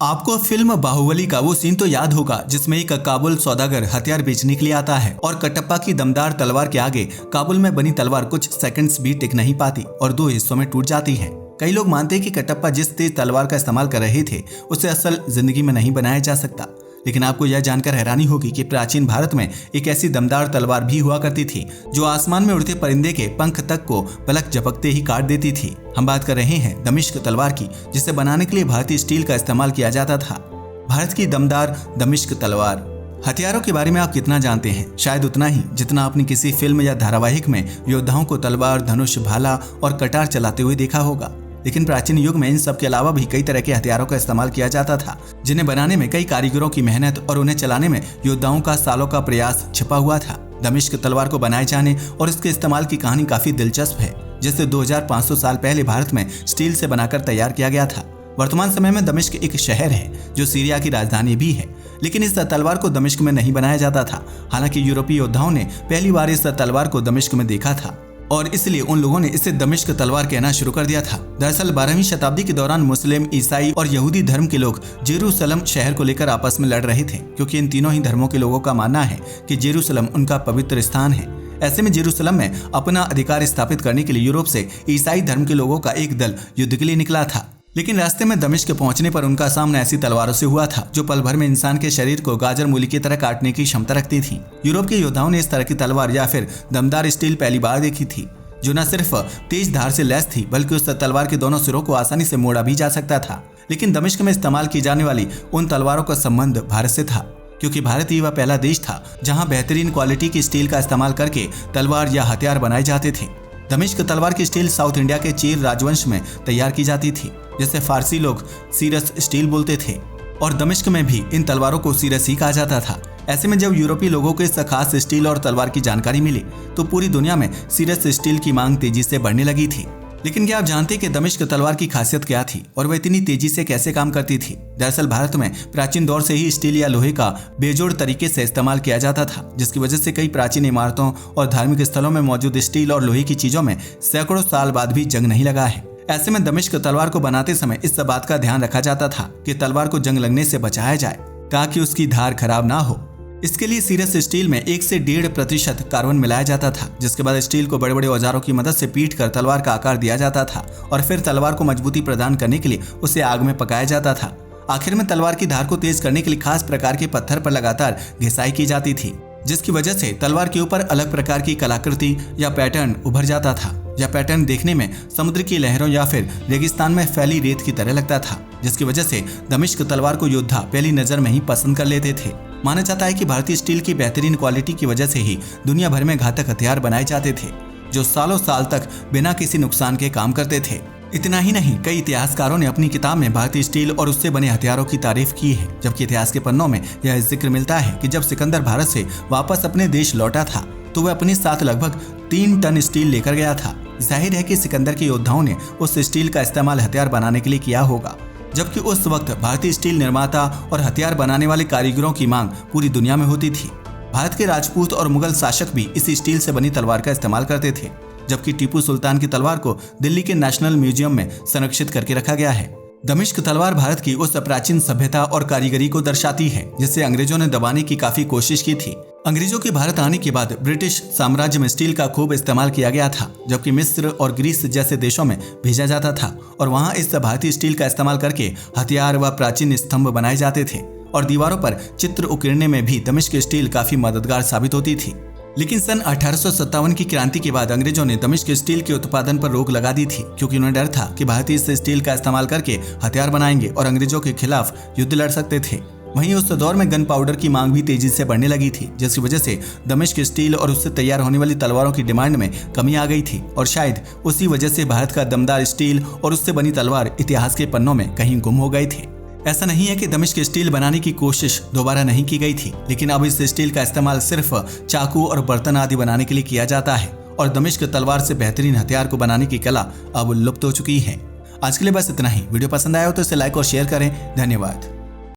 आपको फिल्म बाहुबली का वो सीन तो याद होगा जिसमें एक काबुल सौदागर हथियार बेचने के लिए आता है और कटप्पा की दमदार तलवार के आगे काबुल में बनी तलवार कुछ सेकंड्स भी टिक नहीं पाती और दो हिस्सों में टूट जाती है। कई लोग मानते हैं कि कटप्पा जिस तेज तलवार का इस्तेमाल कर रहे थे उसे असल जिंदगी में नहीं बनाया जा सकता। लेकिन आपको यह जानकर हैरानी होगी कि प्राचीन भारत में एक ऐसी दमदार तलवार भी हुआ करती थी जो आसमान में उड़ते परिंदे के पंख तक को पलक झपकते ही काट देती थी। हम बात कर रहे हैं दमिश्क तलवार की, जिसे बनाने के लिए भारतीय स्टील का इस्तेमाल किया जाता था। भारत की दमदार दमिश्क तलवार। हथियारों के बारे में आप कितना जानते हैं? शायद उतना ही जितना आपने किसी फिल्म या धारावाहिक में योद्धाओं को तलवार, धनुष, भाला और कटार चलाते हुए देखा होगा। लेकिन प्राचीन युग में इन सब के अलावा भी कई तरह के हथियारों का इस्तेमाल किया जाता था, जिन्हें बनाने में कई कारीगरों की मेहनत और उन्हें चलाने में योद्धाओं का सालों का प्रयास छिपा हुआ था। दमिश्क तलवार को बनाए जाने और इसके इस्तेमाल की कहानी काफी दिलचस्प है, जिसे 2500 साल पहले भारत में स्टील से बनाकर तैयार किया गया था। वर्तमान समय में दमिश्क एक शहर है जो सीरिया की राजधानी भी है, लेकिन इस तलवार को दमिश्क में नहीं बनाया जाता था। हालांकि यूरोपीय योद्धाओं ने पहली बार इस तलवार को दमिश्क में देखा था और इसलिए उन लोगों ने इसे दमिश्क तलवार कहना शुरू कर दिया था। दरअसल 12वीं शताब्दी के दौरान मुस्लिम, ईसाई और यहूदी धर्म के लोग जेरूसलम शहर को लेकर आपस में लड़ रहे थे, क्योंकि इन तीनों ही धर्मों के लोगों का मानना है कि जेरूसलम उनका पवित्र स्थान है। ऐसे में जेरूसलम में अपना अधिकार स्थापित करने के लिए यूरोप से ईसाई धर्म के लोगों का एक दल युद्ध के लिए निकला था। लेकिन रास्ते में दमिश्क पहुंचने पर उनका सामना ऐसी तलवारों से हुआ था जो पल भर में इंसान के शरीर को गाजर मूली की तरह काटने की क्षमता रखती थी। यूरोप के योद्धाओं ने इस तरह की तलवार या फिर दमदार स्टील पहली बार देखी थी, जो न सिर्फ तेज धार से लैस थी बल्कि उस तलवार के दोनों सिरों को आसानी से मोड़ा भी जा सकता था। लेकिन दमिश्क में इस्तेमाल की जाने वाली उन तलवारों का संबंध भारत से था, क्योंकि भारत ही वह पहला देश था जहां बेहतरीन क्वालिटी की स्टील का इस्तेमाल करके तलवार या हथियार बनाए जाते थे। दमिश्क तलवार की स्टील साउथ इंडिया के चेर राजवंश में तैयार की जाती थी, जिसे फारसी लोग सीरस स्टील बोलते थे, और दमिश्क में भी इन तलवारों को सीरस ही कहा जाता था। ऐसे में जब यूरोपीय लोगों को इस खास स्टील और तलवार की जानकारी मिली तो पूरी दुनिया में सीरस स्टील की मांग तेजी से बढ़ने लगी थी। लेकिन क्या आप जानते कि दमिश्क तलवार की खासियत क्या थी और वह इतनी तेजी से कैसे काम करती थी? दरअसल भारत में प्राचीन दौर से ही स्टील या लोहे का बेजोड़ तरीके से इस्तेमाल किया जाता था, जिसकी वजह से कई प्राचीन इमारतों और धार्मिक स्थलों में मौजूद स्टील और लोहे की चीजों में सैकड़ों साल बाद भी जंग नहीं लगा है। ऐसे में दमिश्क तलवार को बनाते समय इस बात का ध्यान रखा जाता था कि तलवार को जंग लगने से बचाया जाए ताकि उसकी धार खराब ना हो। इसके लिए सीरस स्टील में 1 से 1.5% कार्बन मिलाया जाता था, जिसके बाद स्टील को बड़े बड़े औजारों की मदद से पीट कर तलवार का आकार दिया जाता था और फिर तलवार को मजबूती प्रदान करने के लिए उसे आग में पकाया जाता था। आखिर में तलवार की धार को तेज करने के लिए खास प्रकार के पत्थर पर लगातार घिसाई की जाती थी, जिसकी वजह से तलवार के ऊपर अलग प्रकार की कलाकृति या पैटर्न उभर जाता था। यह पैटर्न देखने में समुद्र की लहरों या फिर रेगिस्तान में फैली रेत की तरह लगता था, जिसकी वजह से दमिश्क तलवार को योद्धा पहली नजर में ही पसंद कर लेते थे। माना जाता है कि भारतीय स्टील की बेहतरीन क्वालिटी की वजह से ही दुनिया भर में घातक हथियार बनाए जाते थे, जो सालों साल तक बिना किसी नुकसान के काम करते थे। इतना ही नहीं, कई इतिहासकारों ने अपनी किताब में भारतीय स्टील और उससे बने हथियारों की तारीफ की है, जबकि इतिहास के पन्नों में यह जिक्र मिलता है कि जब सिकंदर भारत से वापस अपने देश लौटा था तो वह अपने साथ लगभग 3 टन स्टील लेकर गया था। जाहिर है कि सिकंदर के योद्धाओं ने उस स्टील का इस्तेमाल हथियार बनाने के लिए किया होगा, जबकि उस वक्त भारतीय स्टील निर्माता और हथियार बनाने वाले कारीगरों की मांग पूरी दुनिया में होती थी। भारत के राजपूत और मुगल शासक भी इस स्टील से बनी तलवार का इस्तेमाल करते थे, जबकि टीपू सुल्तान की तलवार को दिल्ली के नेशनल म्यूजियम में संरक्षित करके रखा गया है। दमिश्क तलवार भारत की उस प्राचीन सभ्यता और कारीगरी को दर्शाती है जिसे अंग्रेजों ने दबाने की काफी कोशिश की थी। अंग्रेजों के भारत आने के बाद ब्रिटिश साम्राज्य में स्टील का खूब इस्तेमाल किया गया था, जबकि मिस्र और ग्रीस जैसे देशों में भेजा जाता था और वहां इस भारतीय स्टील का इस्तेमाल करके हथियार व प्राचीन स्तंभ बनाए जाते थे और दीवारों पर चित्र उकेरने में भी दमिश्क स्टील काफी मददगार साबित होती थी। लेकिन सन 1857 की क्रांति के बाद अंग्रेजों ने दमिश्क स्टील के उत्पादन पर रोक लगा दी थी, क्योंकि उन्हें डर था कि भारतीय इस स्टील का इस्तेमाल करके हथियार बनाएंगे और अंग्रेजों के खिलाफ युद्ध लड़ सकते थे। वहीं उस दौर में गन पाउडर की मांग भी तेजी से बढ़ने लगी थी, जिसकी वजह से दमिश्क स्टील और उससे तैयार होने वाली तलवारों की डिमांड में कमी आ गई थी और शायद उसी वजह से भारत का दमदार स्टील और उससे बनी तलवार इतिहास के पन्नों में कहीं गुम हो गए थे। ऐसा नहीं है कि दमिश्क स्टील बनाने की कोशिश दोबारा नहीं की गई थी, लेकिन अब इस स्टील का इस्तेमाल सिर्फ चाकू और बर्तन आदि बनाने के लिए किया जाता है और दमिश्क तलवार से बेहतरीन हथियार को बनाने की कला अब लुप्त हो चुकी है। आज के लिए बस इतना ही। वीडियो पसंद आया हो तो इसे लाइक और शेयर करें। धन्यवाद।